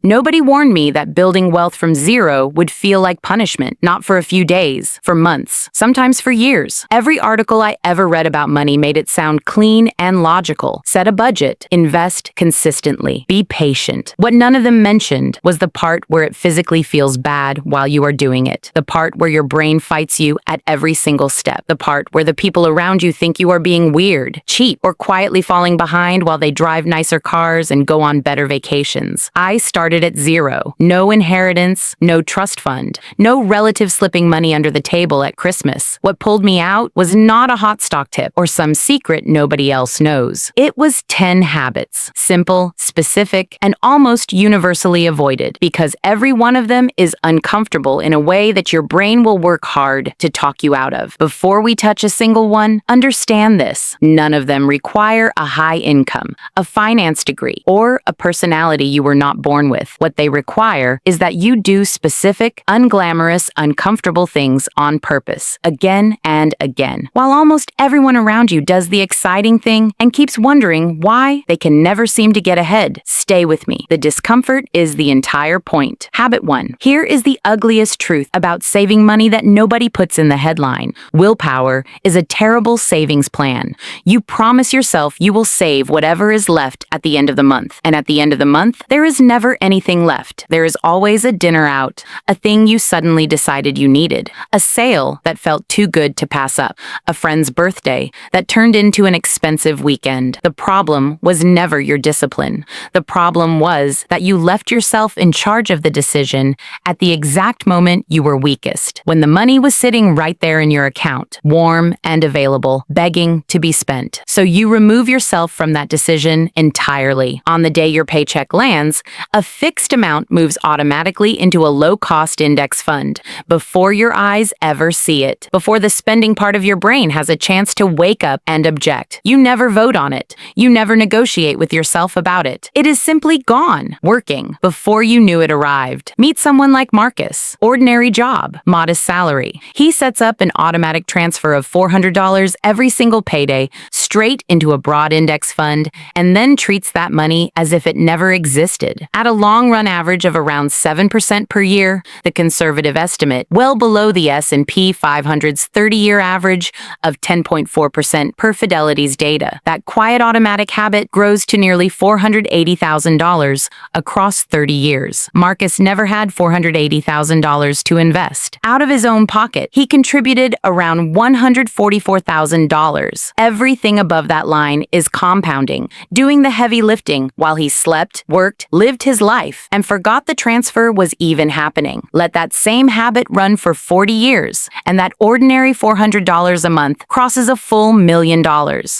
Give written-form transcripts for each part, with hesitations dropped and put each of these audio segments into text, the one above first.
Nobody warned me that building wealth from zero would feel like punishment, not for a few days, for months, sometimes for years. Every article I ever read about money made it sound clean and logical. Set a budget, invest consistently, be patient. What none of them mentioned was the part where it physically feels bad while you are doing it. The part where your brain fights you at every single step. The part where the people around you think you are being weird, cheap, or quietly falling behind while they drive nicer cars and go on better vacations. I started at zero. No inheritance, no trust fund, no relative slipping money under the table at Christmas. What pulled me out was not a hot stock tip or some secret nobody else knows. It was 10 habits, simple, specific, and almost universally avoided, because every one of them is uncomfortable in a way that your brain will work hard to talk you out of. Before we touch a single one, understand this: none of them require a high income, a finance degree, or a personality you were not born with. What they require is that you do specific, unglamorous, uncomfortable things on purpose, again and again. While almost everyone around you does the exciting thing and keeps wondering why they can never seem to get ahead, stay with me. The discomfort is the entire point. Habit 1. Here is the ugliest truth about saving money that nobody puts in the headline. Willpower is a terrible savings plan. You promise yourself you will save whatever is left at the end of the month. And at the end of the month, there is never anything left. There is always a dinner out, a thing you suddenly decided you needed, a sale that felt too good to pass up, a friend's birthday that turned into an expensive weekend. The problem was never your discipline. The problem was that you left yourself in charge of the decision at the exact moment you were weakest, when the money was sitting right there in your account, warm and available, begging to be spent. So you remove yourself from that decision entirely. On the day your paycheck lands, a fixed amount moves automatically into a low-cost index fund before your eyes ever see it, before the spending part of your brain has a chance to wake up and object. You never vote on it. You never negotiate with yourself about it. It is simply gone, working, before you knew it arrived. Meet someone like Marcus. Ordinary job, modest salary. He sets up an automatic transfer of $400 every single payday straight into a broad index fund, and then treats that money as if it never existed. At a long-run average of around 7% per year, the conservative estimate, well below the S&P 500's 30-year average of 10.4% per Fidelity's data. That quiet automatic habit grows to nearly $480,000 across 30 years. Marcus never had $480,000 to invest. Out of his own pocket, he contributed around $144,000. Everything above that line is compounding, doing the heavy lifting while he slept, worked, lived his life, and forgot the transfer was even happening. Let that same habit run for 40 years, and that ordinary $400 a month crosses a full $1 million.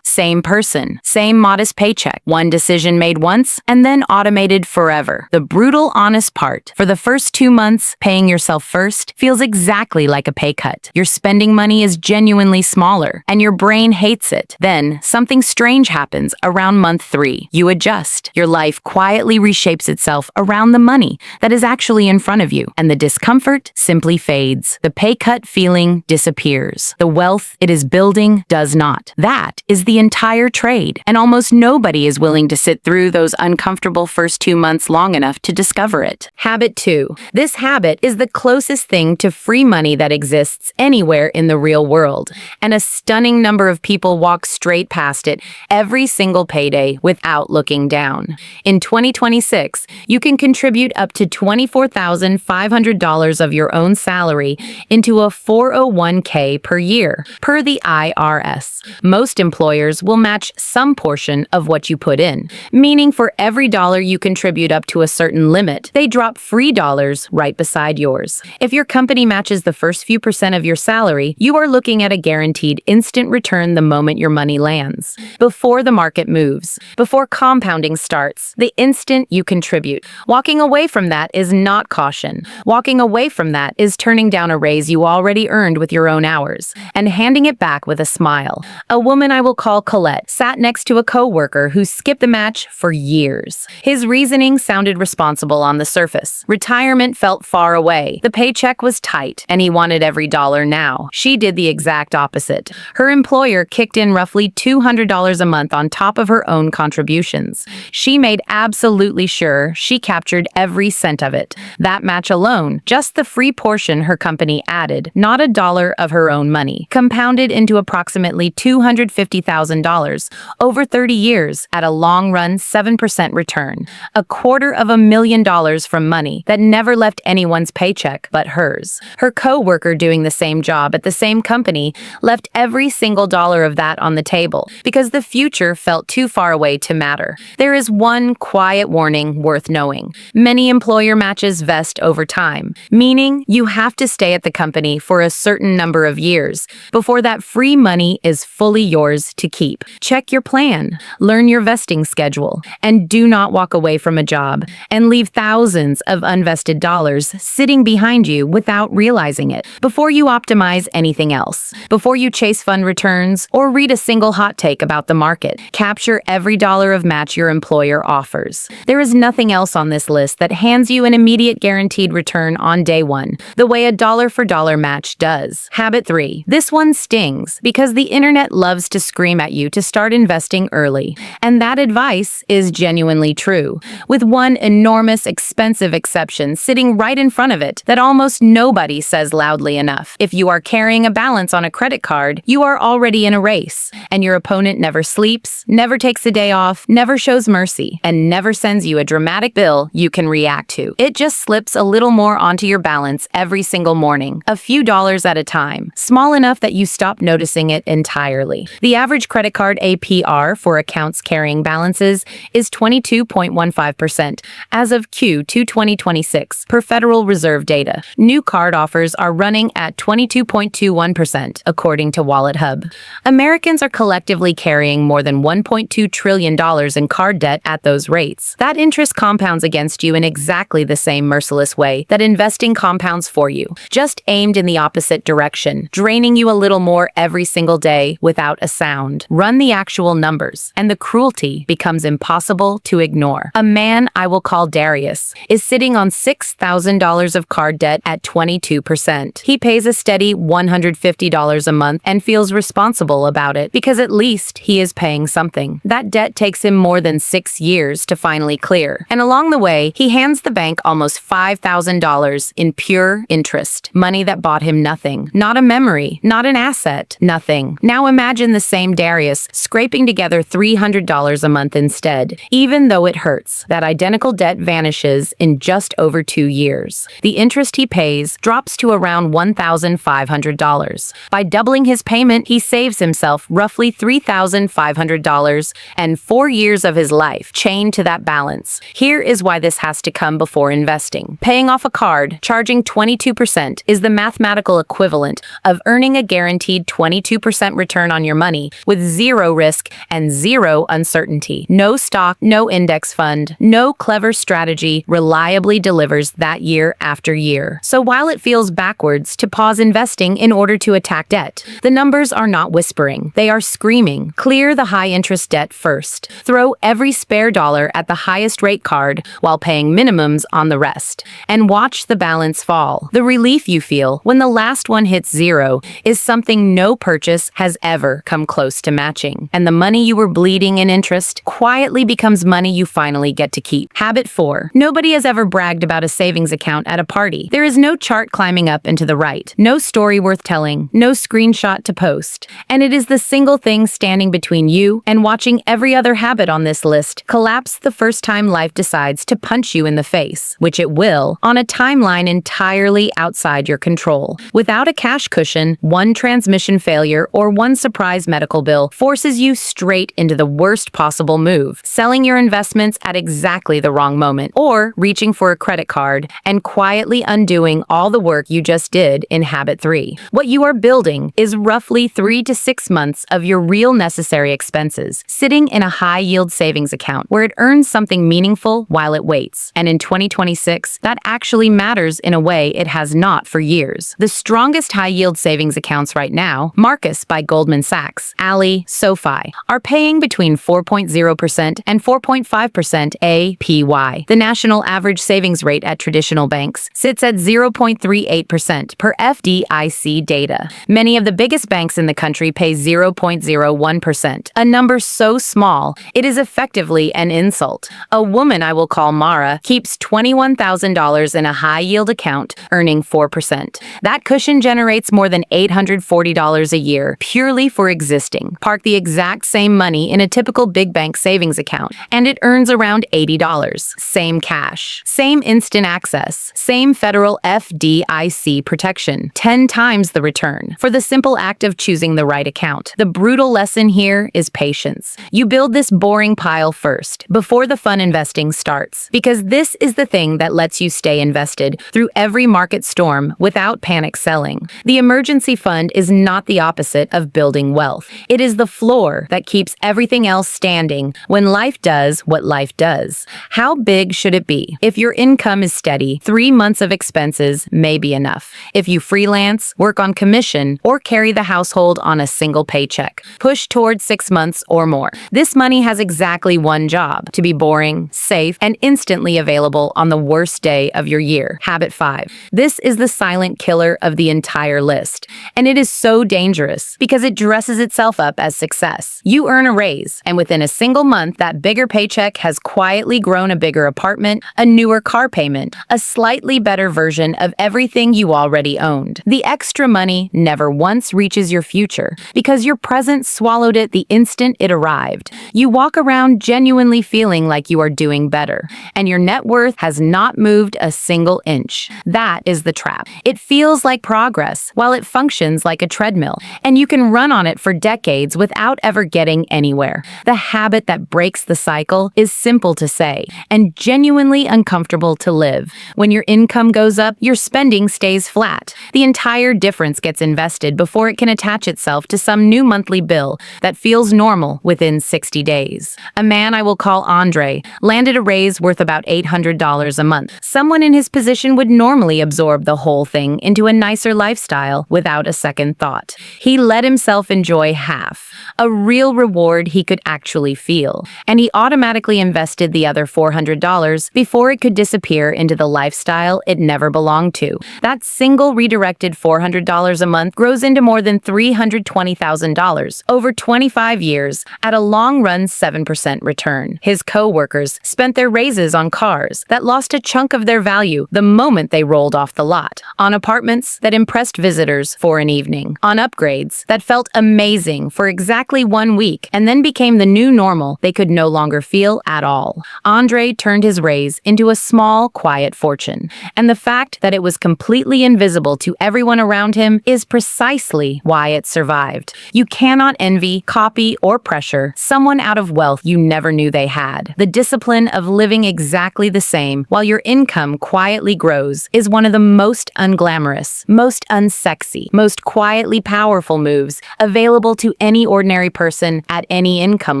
Same person, same modest paycheck, one decision made once and then automated forever. The brutal, honest part: for the first 2 months, paying yourself first feels exactly like a pay cut. Your spending money is genuinely smaller, and your brain hates it. Then, something strange happens around month 3. You adjust. Your life quietly reshapes itself around the money that is actually in front of you, and the discomfort simply fades. The pay cut feeling disappears. The wealth it is building does not. That is the entire trade, and almost nobody is willing to sit through those uncomfortable first 2 months long enough to discover it. Habit 2. This habit is the closest thing to free money that exists anywhere in the real world, and a stunning number of people walk straight past it every single payday without looking down. In 2026, you can contribute up to $24,500 of your own salary into a 401k per year, per the IRS. Most employers will match some portion of what you put in, meaning for every dollar you contribute up to a certain limit, they drop free dollars right beside yours. If your company matches the first few percent of your salary, you are looking at a guaranteed instant return the moment your money lands. Before the market moves, before compounding starts, the instant you contribute. Walking away from that is not caution. Walking away from that is turning down a raise you already earned with your own hours and handing it back with a smile. A woman I will call Colette sat next to a coworker who skipped the match for years. His reasoning sounded responsible on the surface. Retirement felt far away. The paycheck was tight, and he wanted every dollar now. She did the exact opposite. Her employer kicked in roughly $200 a month on top of her own contributions. She made absolutely sure she captured every cent of it. That match alone, just the free portion her company added, not a dollar of her own money, compounded into approximately $250,000 over 30 years at a long-run 7% return. $250,000 from money that never left anyone's paycheck but hers. Her co-worker doing the same job at the same company left every single dollar of that on the table because the future felt too far away to matter. There is one quiet warning worth knowing. Many employer matches vest over time, meaning you have to stay at the company for a certain number of years before that free money is fully yours to keep. Check your plan, learn your vesting schedule, and do not walk away from a job and leave thousands of unvested dollars sitting behind you without realizing it. Before you optimize anything else, before you chase fund returns or read a single hot take about the market, capture every dollar of match your employer offers. There is nothing else on this list that hands you an immediate guaranteed return on day one, the way a dollar-for-dollar match does. Habit 3. This one stings because the internet loves to scream at you to start investing early, and that advice is genuinely true, with one enormous, expensive exception sitting right in front of it that almost nobody says loudly enough. If you are carrying a balance on a credit card, you are already in a race, and your opponent never sleeps, never takes a day off, never shows mercy, and never sends you a dramatic bill you can react to. It just slips a little more onto your balance every single morning, a few dollars at a time, small enough that you stop noticing it entirely. The average credit card APR for accounts carrying balances is 22.15% as of Q2 2026 per Federal Reserve data. New card offers are running at 22.21% according to Wallet Hub. Americans are collectively carrying more than $1.2 trillion in card debt at those rates. That interest compounds against you in exactly the same merciless way that investing compounds for you, just aimed in the opposite direction, draining you a little more every single day without a sound. Run the actual numbers, and the cruelty becomes impossible to ignore. A man I will call Darius is sitting on $6,000 of card debt at 22%. He pays a steady $150 a month and feels responsible about it because at least he is paying something. That debt takes him more than 6 years to finally clear, and along the way, he hands the bank almost $5,000 in pure interest, money that bought him nothing, not a memory, not an asset, nothing. Now imagine the same Darius scraping together $300 a month instead. Even though it hurts, that identical debt vanishes in just over 2 years. The interest he pays drops to around $1,500. By doubling his payment, he saves himself roughly $3,500 and 4 years of his life chained to that balance. Here is why this has to come before investing. Paying off a card, charging 22% is the mathematical equivalent of earning a guaranteed 22% return on your money with zero risk and zero uncertainty. No stock, no index fund, no clever strategy reliably delivers that year after year. So while it feels backwards to pause investing in order to attack debt, the numbers are not whispering. They are screaming. Clear the high-interest debt first. Throw every spare dollar at the highest rate card while paying minimums on the rest. And watch the balance fall. The relief you feel when the last one hits zero is something no purchase has ever come close to matching. And the money you were bleeding in interest quietly becomes money you finally get to keep. Habit 4. Nobody has ever bragged about a savings account at a party. There is no chart climbing up and to the right, no story worth telling, no screenshot to post. And it is the single thing standing between you and watching every other habit on this list collapse the first time life decides to punch you in the face, which it will, on a timeline entirely outside your control. Without a cash cushion, one transmission failure or one surprise medical bill forces you straight into the worst possible move, selling your investments at exactly the wrong moment, or reaching for a credit card and quietly undoing all the work you just did in habit 3. What you are building is roughly 3 to 6 months of your real necessary expenses, sitting in a high-yield savings account where it earns something meaningful while it waits. And in 2026, 6, that actually matters in a way it has not for years. The strongest high-yield savings accounts right now, Marcus by Goldman Sachs, Ally, SoFi, are paying between 4.0% and 4.5% APY. The national average savings rate at traditional banks sits at 0.38% per FDIC data. Many of the biggest banks in the country pay 0.01%, a number so small it is effectively an insult. A woman I will call Mara keeps $21,000 in a high-yield account, earning 4%. That cushion generates more than $840 a year purely for existing. Park the exact same money in a typical big bank savings account, and it earns around $80. Same cash, same instant access, same federal FDIC protection, 10 times the return for the simple act of choosing the right account. The brutal lesson here is patience. You build this boring pile first, before the fun investing starts, because this is the thing that lets you stay invested through every market storm without panic selling. The emergency fund is not the opposite of building wealth. It is the floor that keeps everything else standing when life does what life does. How big should it be? If your income is steady, 3 months of expenses may be enough. If you freelance, work on commission, or carry the household on a single paycheck, push towards 6 months or more. This money has exactly one job: to be boring, safe, and instantly available on the worst day of your year. Habit 5. This is the silent killer of the entire list, and it is so dangerous because it dresses itself up as success. You earn a raise, and within a single month, that bigger paycheck has quietly grown a bigger apartment, a newer car payment, a slightly better version of everything you already owned. The extra money never once reaches your future because your present swallowed it the instant it arrived. You walk around genuinely feeling like you are doing better, and your net worth has not moved a single inch. That is the trap. It feels like progress while it functions like a treadmill, and you can run on it for decades without ever getting anywhere. The habit that breaks the cycle is simple to say and genuinely uncomfortable to live. When your income goes up, your spending stays flat. The entire difference gets invested before it can attach itself to some new monthly bill that feels normal within 60 days. A man I will call Andre landed a raise worth about $800 a month. Someone in his position would normally absorb the whole thing into a nicer lifestyle without a second thought. He let himself enjoy half, a real reward he could actually feel, and he automatically invested the other $400 before it could disappear into the lifestyle it never belonged to. That single redirected $400 a month grows into more than $320,000 over 25 years at a long-run 7% return. His co-workers spent their raises on cars that lost a chunk of their value the moment they rolled off the lot, on apartments that impressed visitors for an evening, on upgrades that felt amazing for exactly 1 week and then became the new normal they could no longer feel at all. Andre turned his raise into a small, quiet fortune, and the fact that it was completely invisible to everyone around him is precisely why it survived. You cannot envy, copy, or pressure someone out of wealth you never knew they had. The discipline of living exactly the same while your income quietly grows is one of the most unglamorous, most unsexy, most quietly powerful moves available to any ordinary person at any income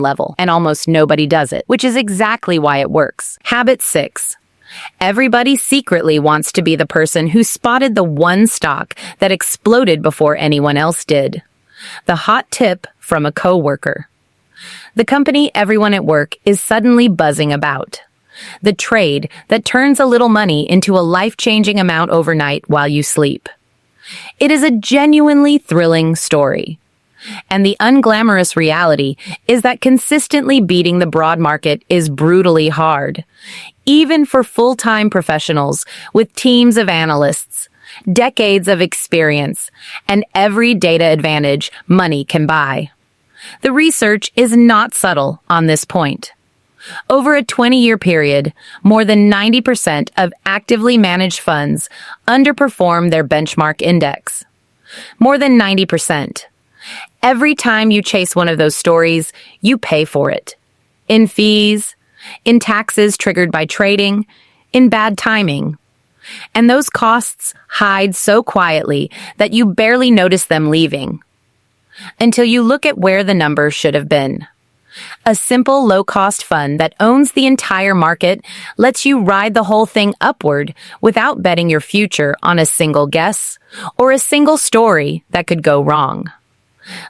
level, and almost nobody does it, which is exactly why it works. Habit 6. Everybody secretly wants to be the person who spotted the one stock that exploded before anyone else did. The hot tip from a coworker. The company everyone at work is suddenly buzzing about. The trade that turns a little money into a life-changing amount overnight while you sleep. It is a genuinely thrilling story. And the unglamorous reality is that consistently beating the broad market is brutally hard, even for full-time professionals with teams of analysts, decades of experience, and every data advantage money can buy. The research is not subtle on this point. Over a 20-year period, more than 90% of actively managed funds underperform their benchmark index. More than 90%. Every time you chase one of those stories, you pay for it. In fees, in taxes triggered by trading, in bad timing. And those costs hide so quietly that you barely notice them leaving. Until you look at where the number should have been. A simple, low-cost fund that owns the entire market lets you ride the whole thing upward without betting your future on a single guess or a single story that could go wrong.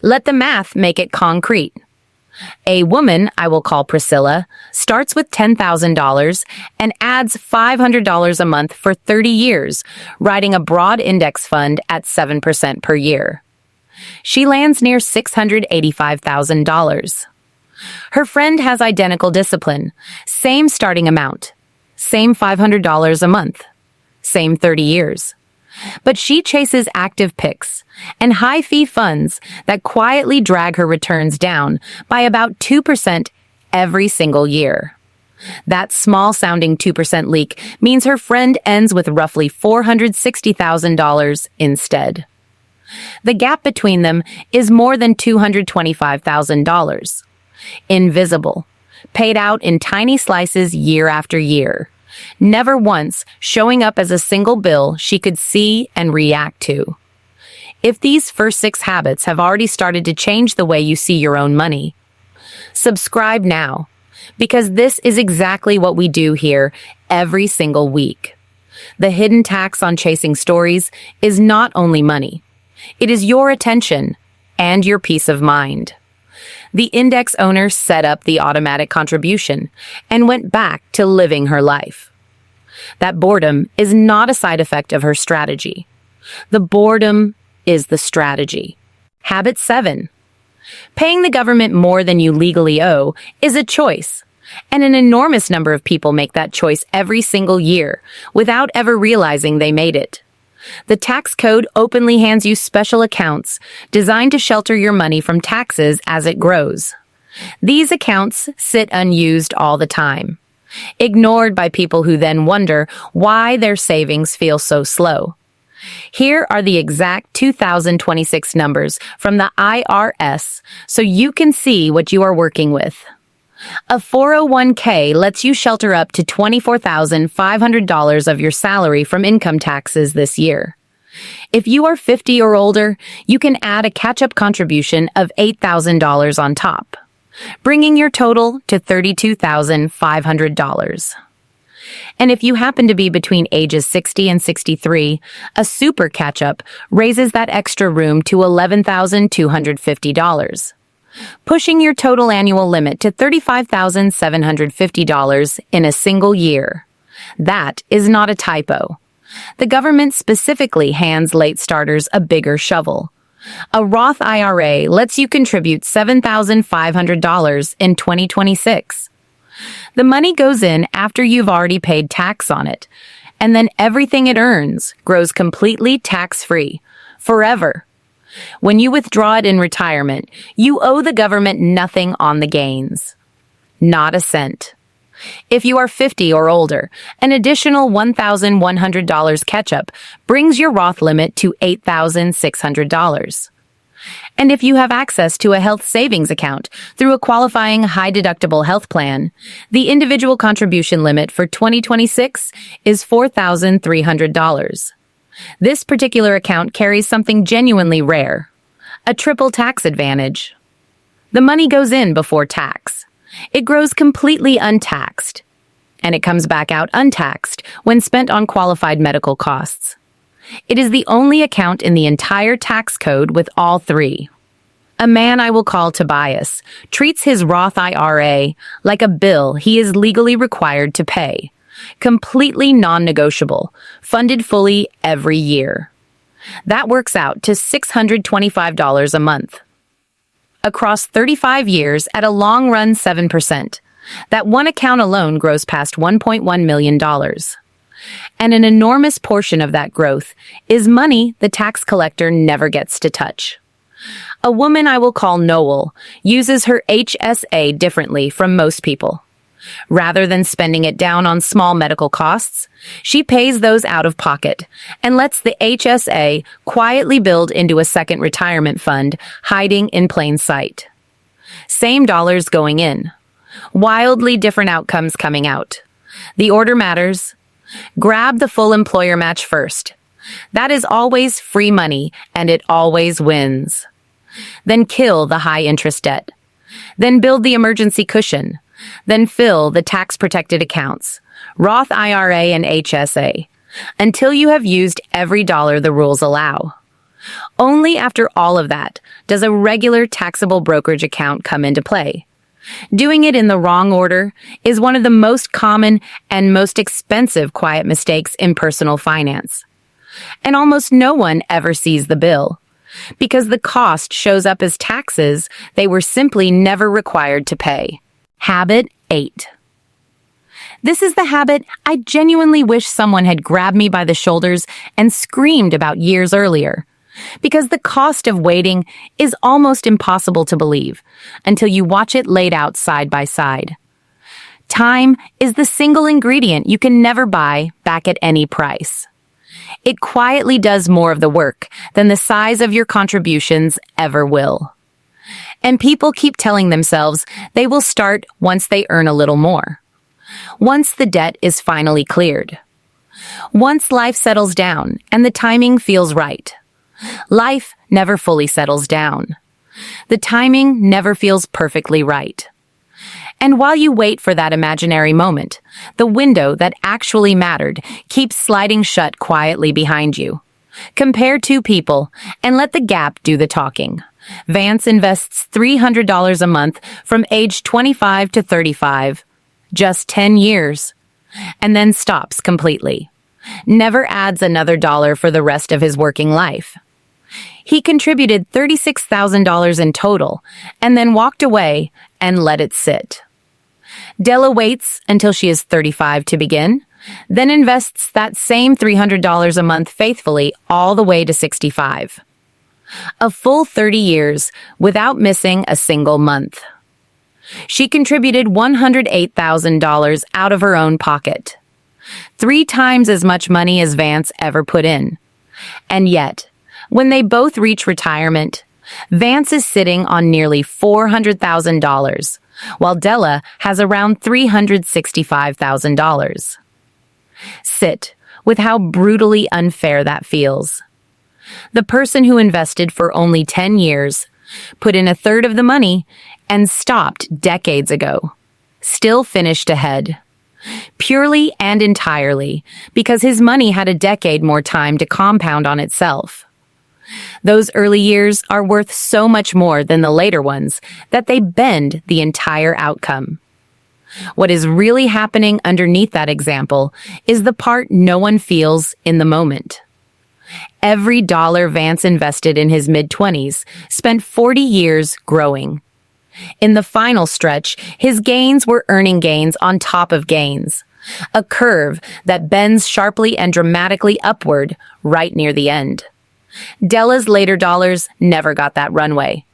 Let the math make it concrete. A woman, I will call Priscilla, starts with $10,000 and adds $500 a month for 30 years, riding a broad index fund at 7% per year. She lands near $685,000. Her friend has identical discipline, same starting amount, same $500 a month, same 30 years. But she chases active picks and high-fee funds that quietly drag her returns down by about 2% every single year. That small-sounding 2% leak means her friend ends with roughly $460,000 instead. The gap between them is more than $225,000. Invisible, paid out in tiny slices year after year, never once showing up as a single bill she could see and react to. If these first 6 habits have already started to change the way you see your own money, subscribe now, because this is exactly what we do here every single week. The hidden tax on chasing stories is not only money, it is your attention and your peace of mind. The index owner set up the automatic contribution and went back to living her life. That boredom is not a side effect of her strategy. The boredom is the strategy. Habit 7. Paying the government more than you legally owe is a choice, and an enormous number of people make that choice every single year without ever realizing they made it. The tax code openly hands you special accounts designed to shelter your money from taxes as it grows. These accounts sit unused all the time, ignored by people who then wonder why their savings feel so slow. Here are the exact 2026 numbers from the IRS so you can see what you are working with. A 401k lets you shelter up to $24,500 of your salary from income taxes this year. If you are 50 or older, you can add a catch-up contribution of $8,000 on top, bringing your total to $32,500. And if you happen to be between ages 60 and 63, a super catch-up raises that extra room to $11,250. Pushing your total annual limit to $35,750 in a single year. That is not a typo. The government specifically hands late starters a bigger shovel. A Roth IRA lets you contribute $7,500 in 2026. The money goes in after you've already paid tax on it, and then everything it earns grows completely tax-free, forever. When you withdraw it in retirement, you owe the government nothing on the gains. Not a cent. If you are 50 or older, an additional $1,100 catch-up brings your Roth limit to $8,600. And if you have access to a health savings account through a qualifying high-deductible health plan, the individual contribution limit for 2026 is $4,300. This particular account carries something genuinely rare, a triple tax advantage. The money goes in before tax. It grows completely untaxed, and it comes back out untaxed when spent on qualified medical costs. It is the only account in the entire tax code with all 3. A man I will call Tobias treats his Roth IRA like a bill he is legally required to pay. Completely non-negotiable, funded fully every year. That works out to $625 a month. Across 35 years at a long-run 7%, that one account alone grows past $1.1 million. And an enormous portion of that growth is money the tax collector never gets to touch. A woman I will call Noel uses her HSA differently from most people. Rather than spending it down on small medical costs, she pays those out of pocket and lets the HSA quietly build into a second retirement fund, hiding in plain sight. Same dollars going in. Wildly different outcomes coming out. The order matters. Grab the full employer match first. That is always free money, and it always wins. Then kill the high interest debt. Then build the emergency cushion. Then fill the tax-protected accounts, Roth IRA and HSA, until you have used every dollar the rules allow. Only after all of that does a regular taxable brokerage account come into play. Doing it in the wrong order is one of the most common and most expensive quiet mistakes in personal finance. And almost no one ever sees the bill, because the cost shows up as taxes they were simply never required to pay. Habit 8. This is the habit I genuinely wish someone had grabbed me by the shoulders and screamed about years earlier, because the cost of waiting is almost impossible to believe until you watch it laid out side by side. Time is the single ingredient you can never buy back at any price. It quietly does more of the work than the size of your contributions ever will. And people keep telling themselves they will start once they earn a little more. Once the debt is finally cleared. Once life settles down and the timing feels right. Life never fully settles down. The timing never feels perfectly right. And while you wait for that imaginary moment, the window that actually mattered keeps sliding shut quietly behind you. Compare two people and let the gap do the talking. Vance invests $300 a month from age 25 to 35, just 10 years, and then stops completely. Never adds another dollar for the rest of his working life. He contributed $36,000 in total and then walked away and let it sit. Della waits until she is 35 to begin, then invests that same $300 a month faithfully all the way to 65. A full 30 years without missing a single month. She contributed $108,000 out of her own pocket. 3 times as much money as Vance ever put in. And yet, when they both reach retirement, Vance is sitting on nearly $400,000, while Della has around $365,000. Sit with how brutally unfair that feels. The person who invested for only 10 years, put in a third of the money, and stopped decades ago, still finished ahead. Purely and entirely because his money had a decade more time to compound on itself. Those early years are worth so much more than the later ones that they bend the entire outcome. What is really happening underneath that example is the part no one feels in the moment. Every dollar Vance invested in his mid-20s spent 40 years growing. In the final stretch, his gains were earning gains on top of gains, a curve that bends sharply and dramatically upward right near the end. Della's later dollars never got that runway.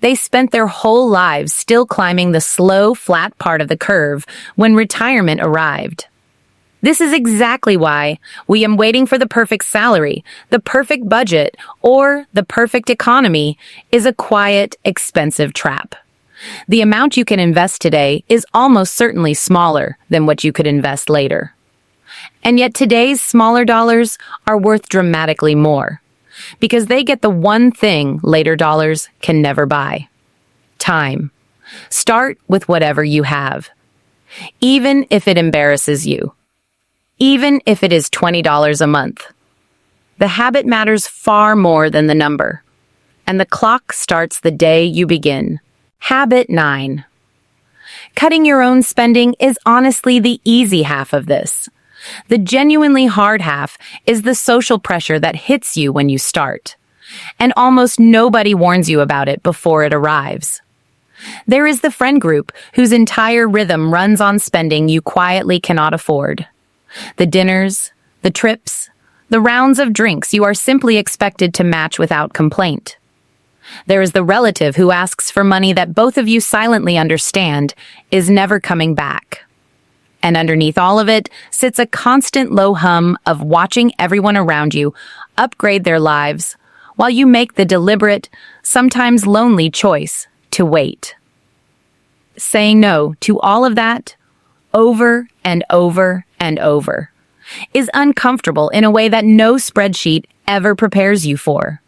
They spent their whole lives still climbing the slow, flat part of the curve when retirement arrived. This is exactly why we am waiting for the perfect salary, the perfect budget, or the perfect economy is a quiet, expensive trap. The amount you can invest today is almost certainly smaller than what you could invest later. And yet today's smaller dollars are worth dramatically more, because they get the one thing later dollars can never buy: time. Start with whatever you have, even if it embarrasses you, even if it is $20 a month. The habit matters far more than the number, and the clock starts the day you begin. Habit 9. Cutting your own spending is honestly the easy half of this. The genuinely hard half is the social pressure that hits you when you start, and almost nobody warns you about it before it arrives. There is the friend group whose entire rhythm runs on spending you quietly cannot afford. The dinners, the trips, the rounds of drinks you are simply expected to match without complaint. There is the relative who asks for money that both of you silently understand is never coming back. And underneath all of it sits a constant low hum of watching everyone around you upgrade their lives while you make the deliberate, sometimes lonely choice to wait. Saying no to all of that over and over and over is uncomfortable in a way that no spreadsheet ever prepares you for.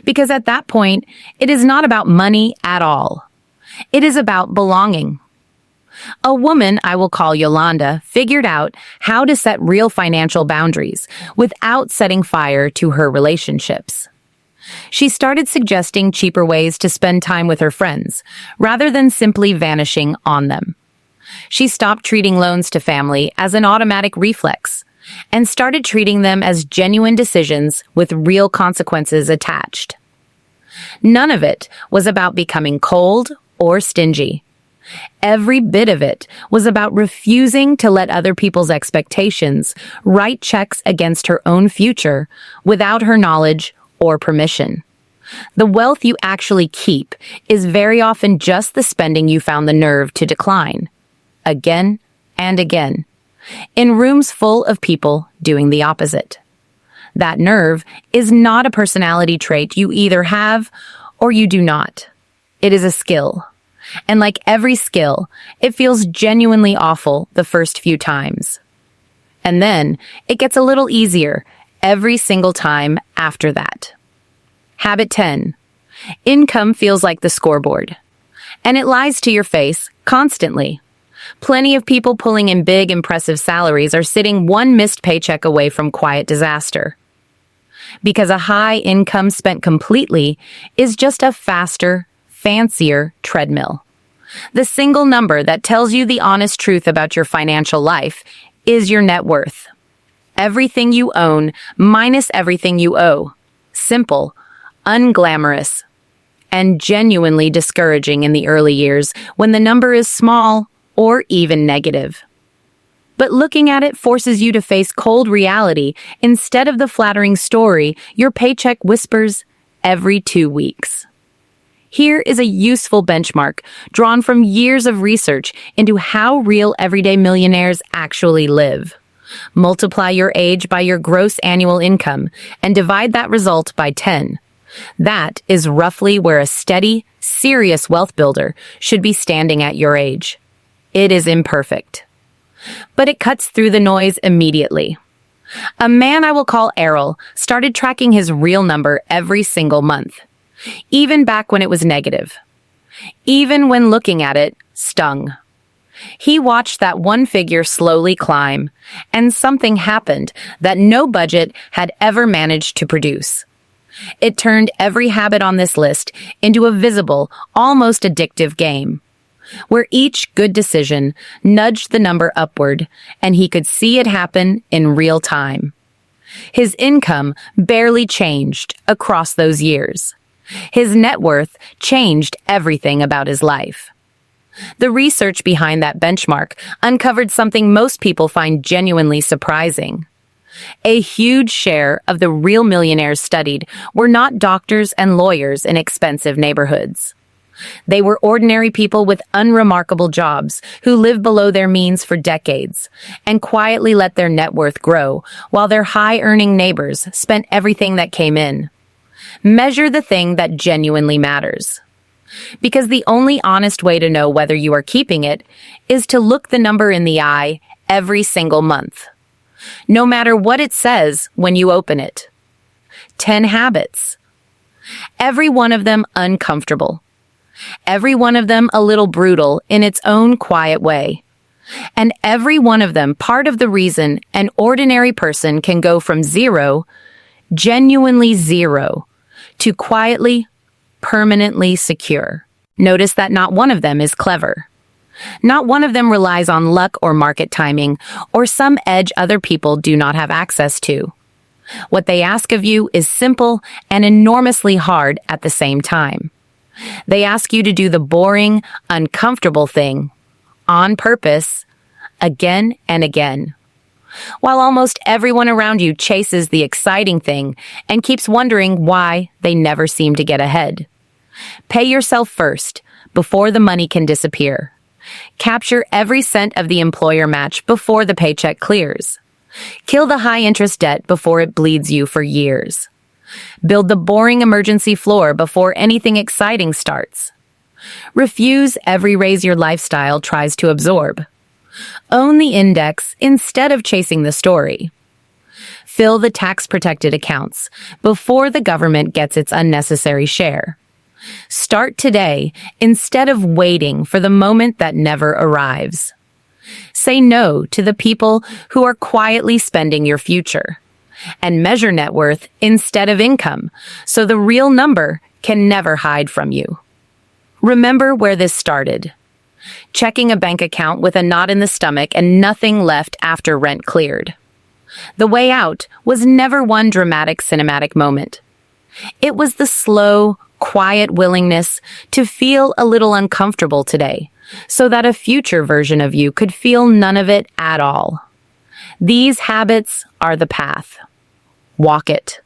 Because at that point, it is not about money at all. It is about belonging. A woman I will call Yolanda figured out how to set real financial boundaries without setting fire to her relationships. She started suggesting cheaper ways to spend time with her friends, rather than simply vanishing on them. She stopped treating loans to family as an automatic reflex, and started treating them as genuine decisions with real consequences attached. None of it was about becoming cold or stingy. Every bit of it was about refusing to let other people's expectations write checks against her own future without her knowledge or permission. The wealth you actually keep is very often just the spending you found the nerve to decline, again and again, in rooms full of people doing the opposite. That nerve is not a personality trait you either have or you do not. It is a skill. And like every skill, it feels genuinely awful the first few times. And then it gets a little easier every single time after that. Habit 10. Income feels like the scoreboard. And it lies to your face constantly. Plenty of people pulling in big, impressive salaries are sitting one missed paycheck away from quiet disaster. Because a high income spent completely is just a faster, fancier treadmill. The single number that tells you the honest truth about your financial life is your net worth. Everything you own minus everything you owe. Simple, unglamorous, and genuinely discouraging in the early years when the number is small or even negative. But looking at it forces you to face cold reality instead of the flattering story your paycheck whispers every 2 weeks. Here is a useful benchmark drawn from years of research into how real everyday millionaires actually live. Multiply your age by your gross annual income and divide that result by 10. That is roughly where a steady, serious wealth builder should be standing at your age. It is imperfect, but it cuts through the noise immediately. A man I will call Errol started tracking his real number every single month, even back when it was negative. Even when looking at it stung. He watched that one figure slowly climb, and something happened that no budget had ever managed to produce. It turned every habit on this list into a visible, almost addictive game, where each good decision nudged the number upward, and he could see it happen in real time. His income barely changed across those years. His net worth changed everything about his life. The research behind that benchmark uncovered something most people find genuinely surprising. A huge share of the real millionaires studied were not doctors and lawyers in expensive neighborhoods. They were ordinary people with unremarkable jobs who lived below their means for decades and quietly let their net worth grow while their high-earning neighbors spent everything that came in. Measure the thing that genuinely matters. Because the only honest way to know whether you are keeping it is to look the number in the eye every single month, no matter what it says when you open it. 10 habits. Every one of them uncomfortable. Every one of them a little brutal in its own quiet way. And every one of them part of the reason an ordinary person can go from zero, genuinely zero, to quietly, permanently secure. Notice that not one of them is clever. Not one of them relies on luck or market timing or some edge other people do not have access to. What they ask of you is simple and enormously hard at the same time. They ask you to do the boring, uncomfortable thing, on purpose, again and again. While almost everyone around you chases the exciting thing and keeps wondering why they never seem to get ahead. Pay yourself first, before the money can disappear. Capture every cent of the employer match before the paycheck clears. Kill the high-interest debt before it bleeds you for years. Build the boring emergency floor before anything exciting starts. Refuse every raise your lifestyle tries to absorb. Own the index instead of chasing the story. Fill the tax-protected accounts before the government gets its unnecessary share. Start today instead of waiting for the moment that never arrives. Say no to the people who are quietly spending your future. And measure net worth instead of income, so the real number can never hide from you. Remember where this started. Checking a bank account with a knot in the stomach and nothing left after rent cleared. The way out was never one dramatic cinematic moment. It was the slow, quiet willingness to feel a little uncomfortable today, so that a future version of you could feel none of it at all. These habits are the path. Walk it.